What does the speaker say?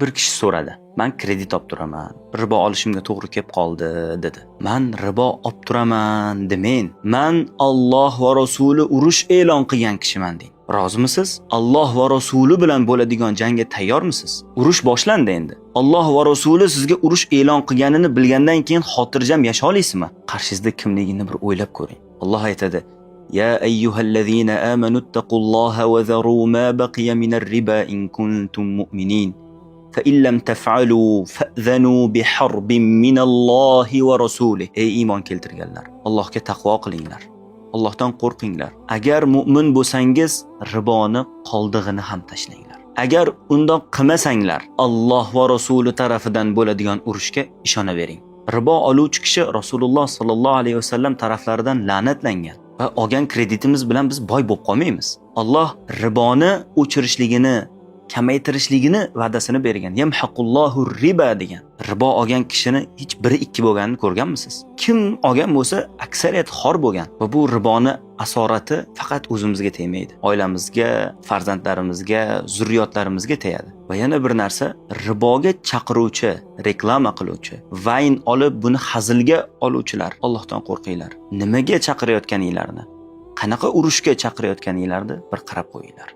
Bir kishi so'radi. Men kredit olib turaman. Ribo olishimga to'g'ri kelib qoldi, dedi. Men ribo olib turaman demang. Men Alloh va Rasuli urush e'lon qilgan kishiman deng. Rozimisiz? Alloh va Rasuli bilan bo'ladigan jangga tayyormisiz? Urush boshlandi endi. Alloh va Rasuli sizga urush e'lon qilganini bilgandan keyin xotirjam yasha olaysizmi? Qarshingizda kimligini bir o'ylab ko'ring. Alloh aytadi: يا أيها الذين آمنوا اتقوا الله وذروا ما بقي من الربا إن كنتم مؤمنين فإن لم تفعلوا فأذنوا بحرب من الله ورسوله. Ey iymon keltirganlar, Allohga taqvo qilinglar. Allohdan qo'rqinglar. Agar mu'min bo'lsangiz, riboni qoldig'ini ham tashlanglar. Agar undoq qilmasanglar, Alloh va Rasuli tarafidan bo'ladigan urushga ishonavering. Ribo oluvchi kishi Rasululloh sallallohu alayhi vasallam taraflaridan la'natlangan. Va olgan kreditimiz bilan biz boy bo'lib qolmaymiz. Alloh riboni o'chirishligini, kamaytirishligini va'dasini bergan. Yamhaqullohu riba degan. Ribo olgan kishini hech biri ikki bo'lganini ko'rganmisiz? Kim olgan bo'lsa, aksariyat xor bo'lgan. Va bu riboni asorati faqat o'zimizga tegmaydi. Oilamizga, farzandlarimizga, zurriyotlarimizga tegadi. Va yana bir narsa, riboga chaqiruvchi, reklama qiluvchi, vayn olib buni hazilga oluvchilar, Allohdan qo'rqinglar. Nimaga chaqirayotganinglarni, qanaqa urushga chaqirayotganinglarni bir qarab qo'yinglar.